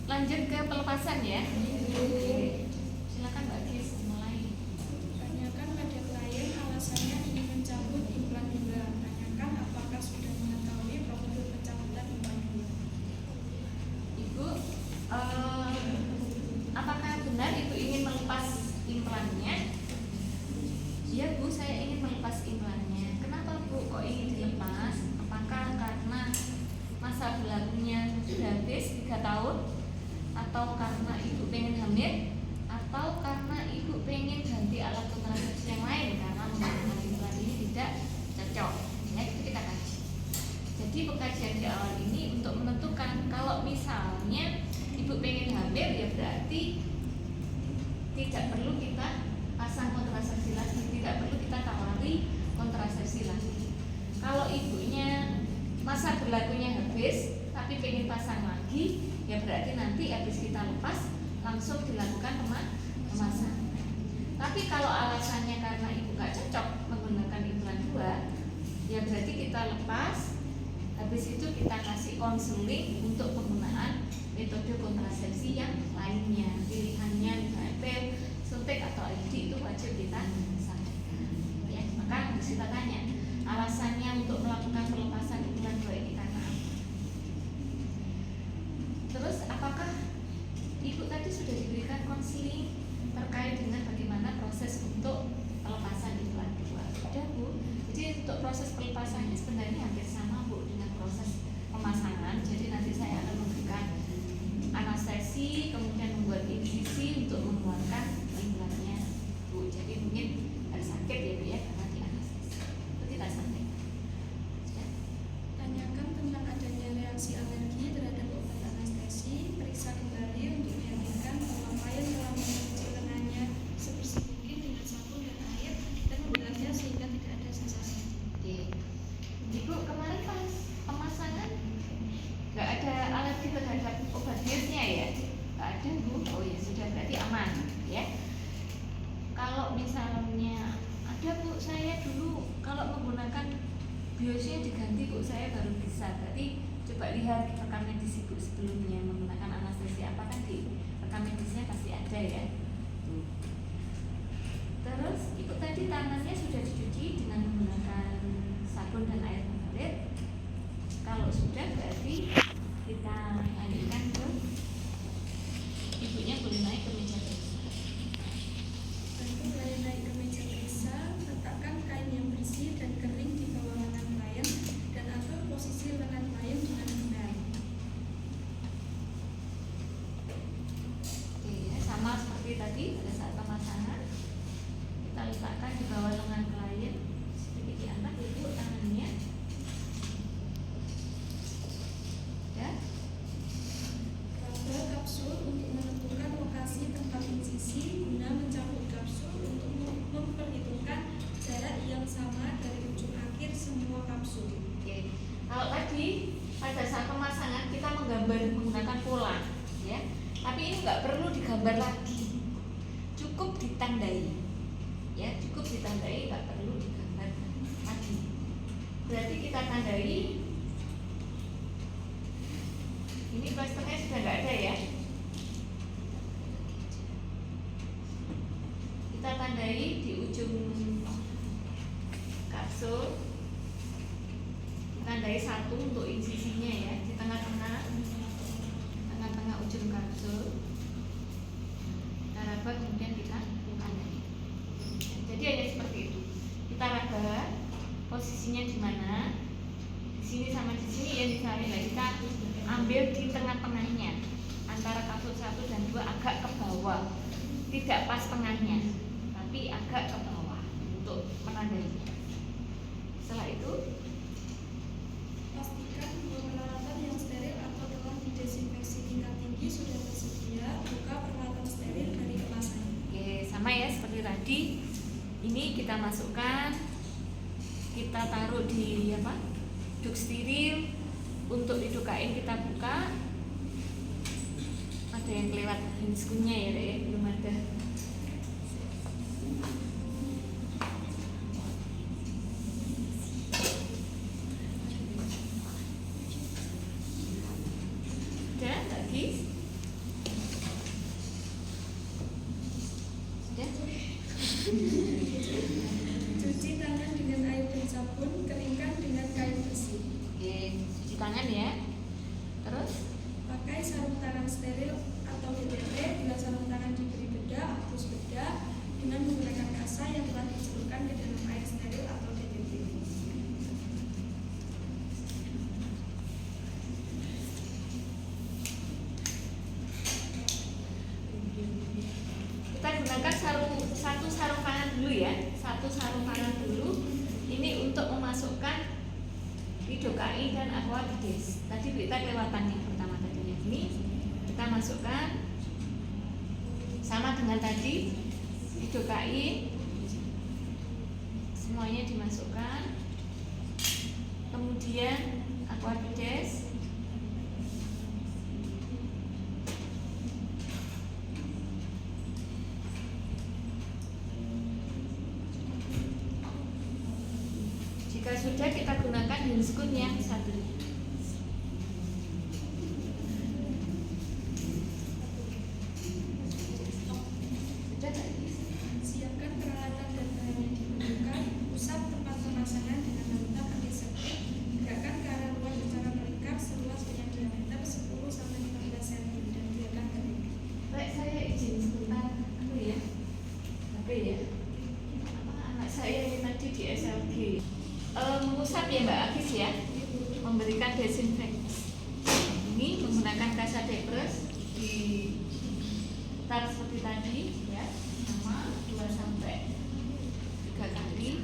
lanjut ke pelepasan ya. Silakan Mbak Gis mulai. Tanyakan pada klien alasannya ingin mencabut implan 2. Tanyakan apakah sudah mengetahui prosedur pencabutan implan 2. Ibu, apakah benar Ibu ingin melepas implannya? Iya Bu, saya ingin melepas implannya. Kenapa Bu kok ingin dilepas? Apakah karena masa berlakunya sudah habis 3 tahun? Atau karena Ibu pengen hamil? Atau karena Ibu pengen ganti alat kontrasepsi yang lain karena menggunakan implan ini tidak cocok? Ya, itu kita kaji. Jadi pengkajian di awal ini untuk menentukan kalau misalnya Ibu pengen hamil, ya berarti tidak perlu kita pasang kontrasepsi lagi, tidak perlu kita tawari kontrasepsi lagi. Kalau ibunya masa berlakunya habis tapi pengen pasang lagi, ya berarti nanti habis kita lepas langsung dilakukan pemasangan. Tapi kalau alasannya karena ibu gak cocok menggunakan implan 2, ya berarti kita lepas. Habis itu kita kasih konseling untuk penggunaan metode kontrasepsi yang lainnya. Pilihannya misalnya pil, suntik atau IUD itu wajib kita sampaikan. Ya, maka harus kita tanya alasannya untuk melakukan pelepasan implan 2 ini karena apa? Terus apakah ibu tadi sudah diberikan konseling terkait dengan bagaimana proses untuk pelepasan implan 2? Sudah Bu. Jadi untuk proses pelepasannya sebenarnya hampir sama Bu dengan proses pemasangan. Jadi nanti saya akan memberikan anestesi, kemudian membuat insisi untuk mengeluarkan implannya Bu. Jadi mungkin harus sakit ya Bu ya karena di anestesi. Itu kita sampaikan. Ya. Tanyakan tentang adanya reaksi alergi terhadap obat anestesi. Periksa kembali untuk meyakinkan bahwa klien telah mencuci lengannya sebersih mungkin dengan sabun dan air dan membelasnya sehingga tidak ada sensasi. Oke. Ibu kemarin pas pemasangan nggak ada alergi terhadap obat biusnya ya? Nggak ada Bu. Oh ya sudah, berarti aman ya. Kalau misalnya ada Bu, saya dulu kalau menggunakan biusnya diganti Bu, saya baru bisa. Berarti coba lihat rekam medis Ibu sebelumnya menggunakan anestesi apa, kan di rekam medisnya pasti ada ya. Tuh. Terus Ibu tadi tangannya sudah dicuci dengan menggunakan sabun dan air mengalir. Kalau sudah berarti kita lanjutkan ke ibunya boleh naik ke meja periksa. Bantu klien naik ke meja periksa, letakkan kain yang bersih dan kering di bawah lengan klien dan atur posisi lengan klien dengan benar. Oke ya, sama seperti tadi pada saat pemasangan kita letakkan di bawah lengan klien, sedikit diangkat Ibu tangannya. Ya. Raba kapsul untuk menentukan lokasi tempat insisi guna mencabut kapsul untuk memperhitungkan jarak yang sama dari ujung akhir semua kapsul. Oke. Kalau tadi pada saat pemasangan kita menggambar menggunakan pola, ya. Tapi ini nggak perlu digambar lagi, cukup ditandai, ya. Cukup ditandai, nggak perlu digambar lagi. Berarti kita tandai. Ini plasternya sudah nggak ada ya. Kita tandai di ujung kapsul. Tandai 1 untuk insisinya ya, di tengah-tengah ujung kapsul. Kita raba kemudian kita tandai. Jadi hanya seperti itu. Kita raba posisinya di mana? Di sini sama di sini ya, misalnya kita ambil di tengah-tengahnya antara kapsul 1 dan 2 agak ke bawah, tidak pas tengahnya tapi agak ke bawah untuk menandainya. Setelah itu Pastikan bahwa peralatan yang steril atau telah didesinfeksi tingkat tinggi sudah tersedia. Buka peralatan steril dari kemasan. oke, sama ya seperti tadi. Ini kita masukkan, kita taruh di duk steril. Untuk didukain kita buka. Ada yang kelewat handscoonnya ya, Dek? Belum ada. Udah lagi. dulu ya, satu sarung tangan dulu. Ini untuk memasukkan lidocain dan aquabides. Tadi kita kelewatan yang pertama tadinya. Ini kita masukkan sama dengan tadi, lidocain semuanya dimasukkan. Kemudian aquabides. Jika sudah, kita gunakan handscoon yang satu. Siapkan peralatan dan bahan yang dibutuhkan. Usap tempat pemasangan dengan menggunakan antiseptik. Gerakkan ke arah luar secara melingkar seluas dengan diameter 10 sampai 15 cm dan biarkan kering. Baik, saya izin sebentar dulu ya. Tapi ya, anak saya ini tadi di SLG mengusap ya Mbak Agis ya, memberikan desinfektan. Ini menggunakan kasa depres di tar seperti tadi ya, sama 2 sampai 3 kali.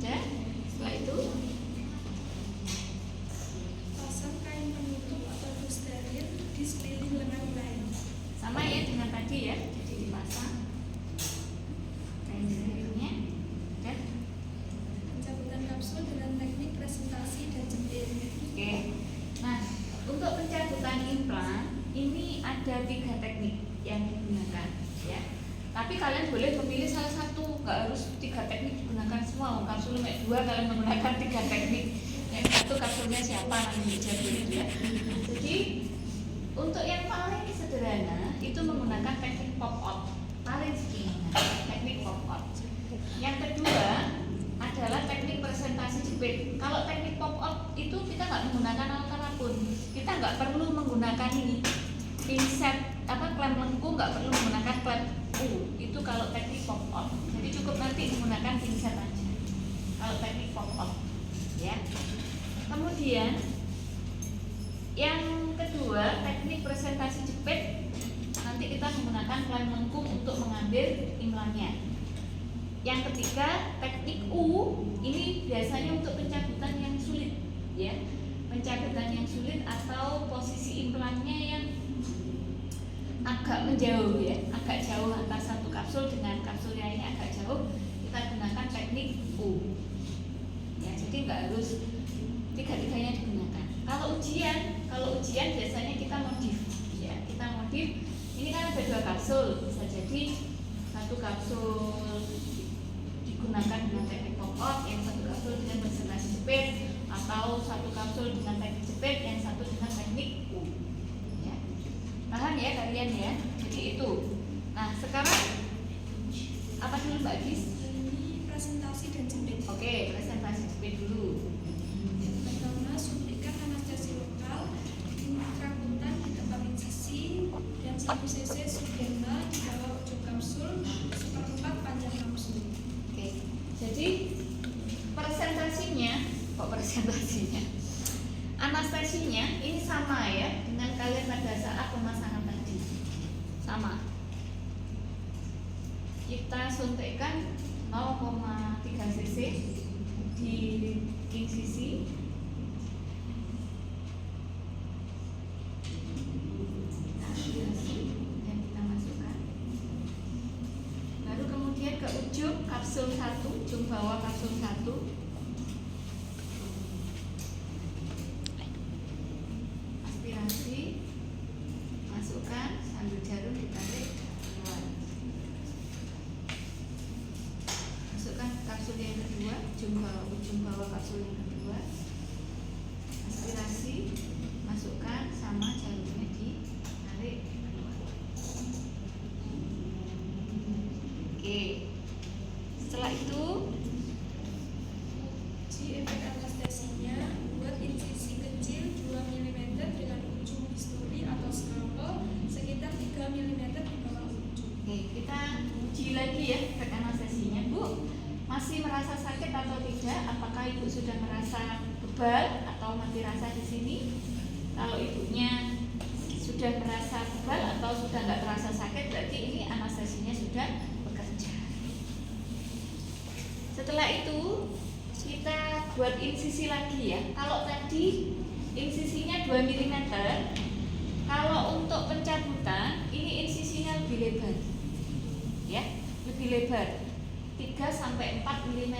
Dan setelah itu Pasang kain penutup atau dus steril di sekeliling lengan lain. sama ya dengan tadi ya, jadi dipasang kain sterilnya. Dan Pencabutan kapsul dengan teknik presentasi dan jepit. oke. Nah, untuk pencabutan implan ini ada 3 teknik yang digunakan ya. Tapi kalian boleh memilih salah satu, nggak harus 3 teknik digunakan semua. Kapsul nomor 2 kalian menggunakan 3 teknik. Yang satu kapsulnya siapa nanti dijawab gitu ya. Jadi untuk yang paling sederhana itu menggunakan teknik pop out, paling sederhana teknik pop out. Yang kedua adalah teknik presentasi jepit. Kalau teknik pop out itu kita nggak menggunakan alat apapun, kita nggak perlu menggunakan ini pinset klem lengkung, nggak perlu menggunakan klem itu kalau teknik pop out. Jadi cukup nanti menggunakan pinset aja kalau teknik pop out ya. Kemudian yang kedua teknik presentasi jepit, nanti kita menggunakan klem lengkung untuk mengambil implannya. Yang ketiga teknik U, ini biasanya untuk pencabutan yang sulit ya, pencabutan yang sulit atau posisi implannya yang agak menjauh ya, agak jauh antara satu kapsul dengan kapsul yang ini agak jauh, kita gunakan teknik U ya. Jadi nggak harus tiga-tiganya digunakan. Kalau ujian biasanya kita modif ya, kita modif. Ini kan ada 2 kapsul, bisa jadi satu kapsul digunakan dengan teknik pop out, yang satu kapsul dengan presentasi jepit, atau satu kapsul dengan teknik jepit, yang satu dengan teknik U ya. Paham ya kalian ya? Jadi itu. Nah sekarang apa dulu Mbak Gis? Ini presentasi dan jepit. Oke, presentasi jepit dulu. Pertama, suntikan anestesi lokal, intrapuntan di tempat insisi dan 1 cc subdermal di bawah ujung kapsul, 1/4 panjang kapsul. Oke, jadi presentasinya, anestesinya ini sama ya dengan kalian pada saat pemasangan tadi, sama. Kita suntikkan 0,3 cc di insisi. Dan kita masukkan. Lalu kemudian ke ujung kapsul 1, ujung bawah kapsul 1. Aspirasi, masukkan sambil jarum ditarik keluar. Masukkan kapsul yang kedua, ujung bawah kapsul yang kedua. Aspirasi, masukkan sama jarumnya ditarik keluar. Oke. Setelah itu Uji efek anestesinya, buat insisi kecil 2 mm dengan ujung bisturi atau scalpel sekitar 3 mm di bawah ujung. oke, kita uji lagi ya efek anestesinya Bu. sudah terasa tebal atau sudah nggak terasa sakit, berarti ini anestesinya sudah bekerja. Setelah itu kita buat insisi lagi ya. Kalau tadi insisinya 2 mm, kalau untuk pencabutan ini insisinya lebih lebar, ya, lebih lebar, 3-4 mm.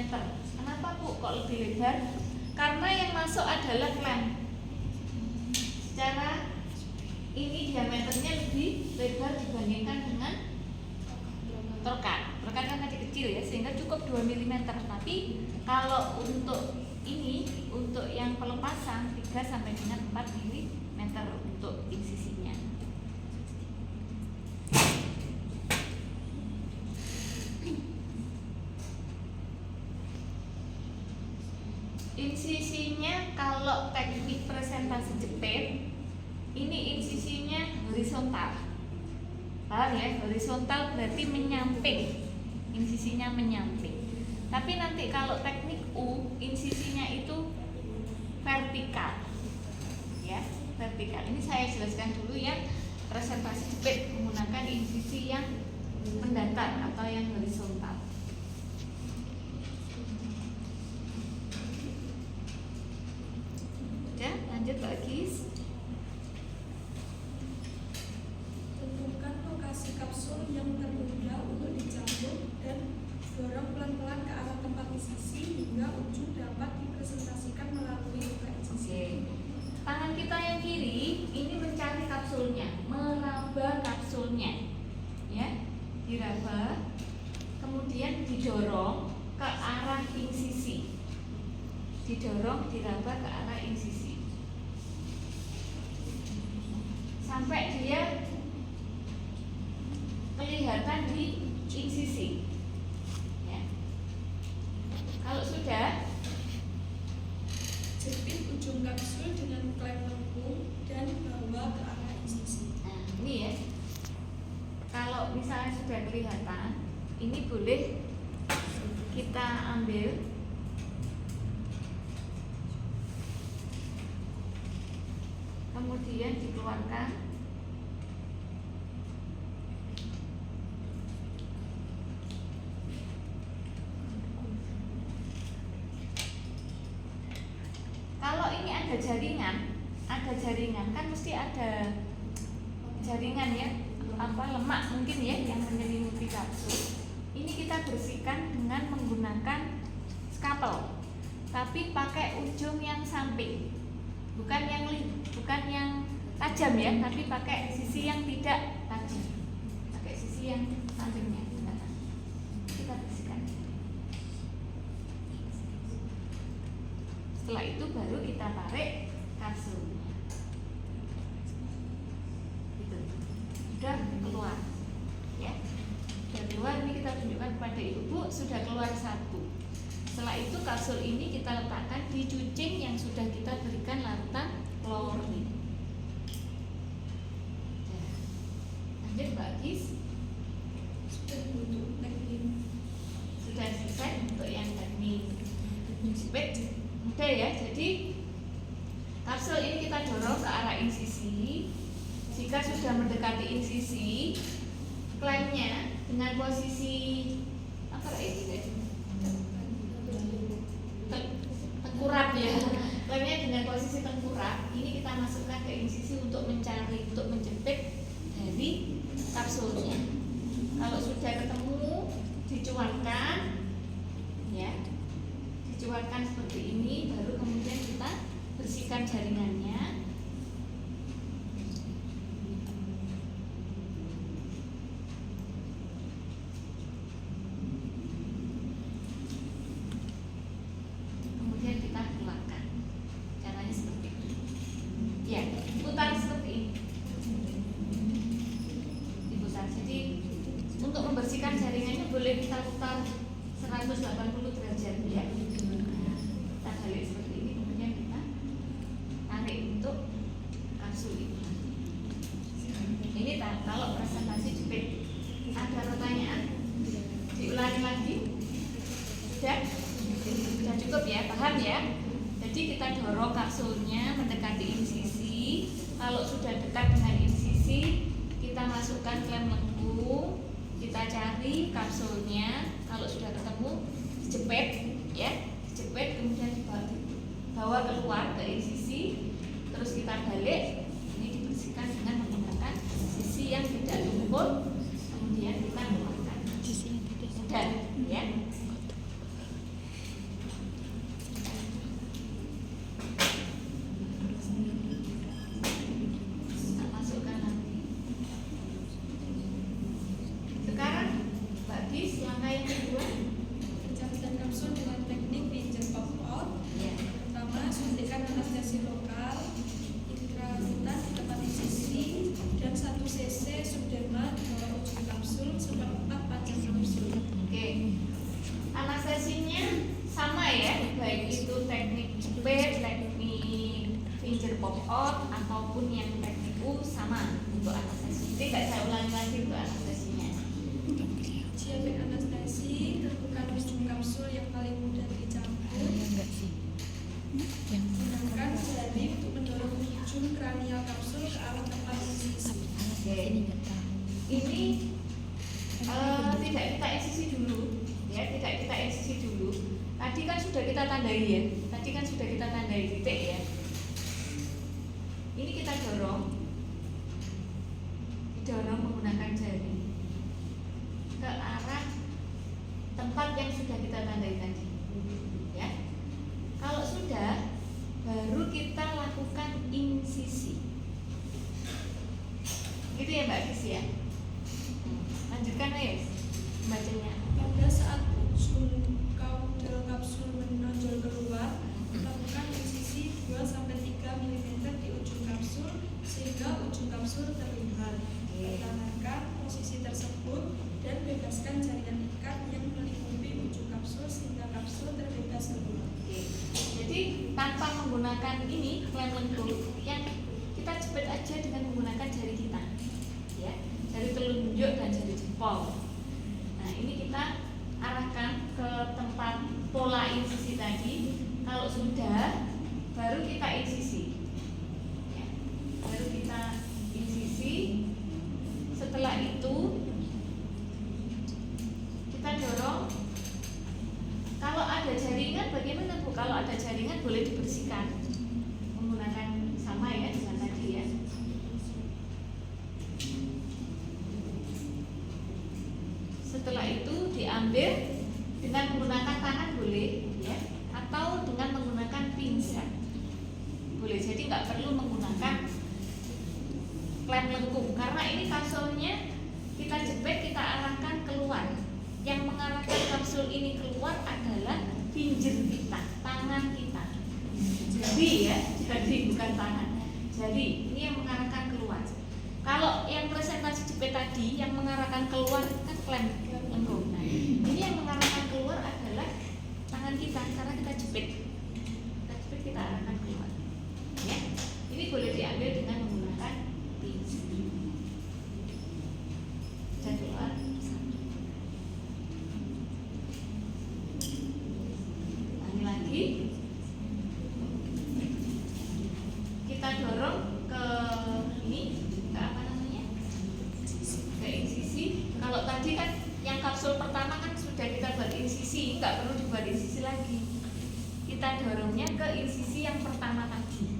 Kenapa Bu kok lebih lebar? Karena yang masuk adalah klem. Secara ini diameternya lebih lebar dibandingkan dengan trokat. Trokat kan tadi kecil ya, sehingga cukup 2 mm. Tapi kalau untuk ini, untuk yang pelepasan 3-4 mm untuk insisinya. Insisinya kalau teknik presentasi jepit, ini insisinya horizontal. Paham ya? Horizontal berarti menyamping. Insisinya menyamping. Tapi nanti kalau teknik U, insisinya itu vertikal. Ya, vertikal. Ini saya jelaskan dulu ya. Presentasi jepit menggunakan insisi yang mendatar atau yang horizontal. Udah, lanjut lagi. Tentukan lokasi kapsul yang termudah untuk dicambuk dan dorong pelan-pelan ke arah tempat insisi hingga ujung dapat dipresentasikan melalui buka insisi. Tangan kita yang kiri ini mencari kapsulnya, meraba kapsulnya, ya, diraba, kemudian didorong ke arah insisi, didorong, diraba ke arah insisi, sampai dia kelihatan di insisi. Ya. Kalau sudah, Jepit ujung kapsul dengan klem lengkung dan bawa ke arah insisi. nah ini ya. Kalau misalnya sudah kelihatan, ini boleh kita ambil kemudian dikeluarkan. Kalau ini ada jaringan kan mesti ada jaringan ya, apa lemak mungkin ya yang menyelimuti kapsul. Ini kita bersihkan dengan menggunakan skapel, tapi pakai ujung yang samping, bukan yang tajam ya, tapi pakai sisi yang tidak tajam, pakai sisi yang sampingnya. Kita bersihkan. Setelah itu baru kita tarik kapsulnya. Gitu. Sudah keluar, ya. Sudah keluar, ini kita tunjukkan kepada ibu, sudah keluar satu. Setelah itu kapsul ini kita letakkan di cucing yang sudah kita berikan larutan klorin. Lanjut Mbak Gis. Sudah untuk teknik. Sudah selesai untuk yang teknik jepit. Mudah ya, jadi kapsul ini kita dorong ke arah insisi. Jika sudah mendekati insisi, klemnya dengan posisi apa ini guys? Tengkurap ya. Klemnya dengan posisi tengkurap. Ini kita masukkan ke insisi untuk mencari, untuk menjepit dari kapsulnya. Kalau sudah ketemu, dicuarkan, ya. Dicuarkan seperti ini, baru kemudian kita bersihkan jaringannya. Kemudian kita keluarkan. Caranya seperti ini. Ya, putar seperti ini. Diputar. Jadi untuk membersihkan jaringannya boleh kita putar 180 derajat ya. Kita balik seperti ini, kemudian kita tarik untuk kapsul ini. Ini kalau presentasi jepit. Ada pertanyaan? Diulangi lagi? Sudah cukup ya, paham ya? Jadi kita dorong kapsulnya mendekati insisi. Kalau sudah dekat dengan insisi, masukkan klem lengkung, kita cari kapsulnya. Kalau sudah ketemu, dijepit ya, dijepit kemudian dibawa keluar ke insisi, terus kita balik. Ini dibersihkan dengan menggunakan sisi yang tidak tumpul, kemudian kita keluarkan. Sudah ya. Pencabutan kapsul dengan teknik pinjer pop out. Pertama, suntikan anestesi lokal intralunan di tempat insisi dan 1 cc subdermal di bawah ujung kapsul seperempat panjang kapsul. Oke, anestesinya sama ya, baik itu teknik jepit, teknik pinjer pop out ataupun yang teknik U sama untuk anestesi. Jadi nggak saya ulangi lagi untuk anestesinya. Diapet anestesi, tentukan ujung kapsul yang paling mudah dicampur. Gunakan jari untuk mendorong ujung kranial kapsul ke arah tempat insisi. Oke, ini tidak kita insisi dulu, ya, tidak kita insisi dulu. Tadi kan sudah kita tandai ya, tadi kan sudah kita tandai titik ya. Ini kita dorong menggunakan jari ke arah tempat yang sudah kita tandai tadi, ya. Kalau sudah, baru kita lakukan insisi. Gitu ya Mbak Kis ya. Lanjutkan ayo bacanya. Pada saat ujung kaudal kapsul menonjol keluar, lakukan insisi 2-3 mm di ujung kapsul sehingga ujung kapsul terlihat. Pertahankan posisi tersebut dan bebaskan jaringan ikat yang melingkupi ujung kapsul sehingga kapsul terbebas keluar. Jadi tanpa menggunakan ini klem lengkung, yang kita jepit aja dengan menggunakan jari kita, ya, jari telunjuk dan jari jempol. Nah ini kita arahkan ke tempat pola insisi tadi. Kalau sudah, baru kita insisi, ya, baru kita insisi. Setelah itu kita dorong. Kalau ada jaringan bagaimana Bu? Kalau ada jaringan boleh dibersihkan menggunakan sama ya dengan tadi ya. Setelah itu diambil dengan menggunakan tangan boleh ya, atau dengan menggunakan pinset boleh. Jadi nggak perlu menggunakan klem lengkung karena ini kapsulnya kita jepit, kita arahkan keluar. Yang mengarahkan kapsul ini keluar adalah pinjer kita, tangan kita. Jadi ya, jadi bukan tangan. Jadi ini yang mengarahkan keluar. Kalau yang presentasi jepit tadi yang mengarahkan keluar kan klem lengkung. Nah, ini yang mengarahkan keluar adalah tangan kita karena kita jepit. Kita jepit, kita arahkan keluar. Ya. Ini boleh diambil dengan menggunakan pinset. Dan keluar. Lagi kita dorong ke ini, ke apa namanya, ke insisi. Kalau tadi kan yang kapsul pertama kan sudah kita buat insisi, nggak perlu dibuat insisi lagi. Kita dorongnya ke insisi yang pertama tadi.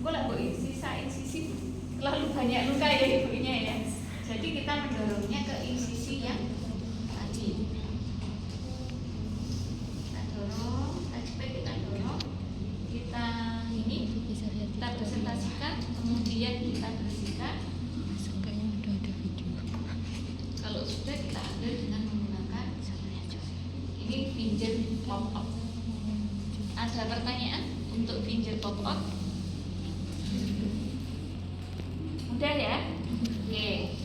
Boleh Bu, insisi terlalu banyak luka ya ibunya ya. Jadi kita mendorongnya ke insisi yang tadi. Kita presentasikan, kemudian kita bersihkan. Kalau sudah kita ambil dengan menggunakan ini pinjer pop out. Ada pertanyaan untuk pinjer pop out? Mudah ya? Oke.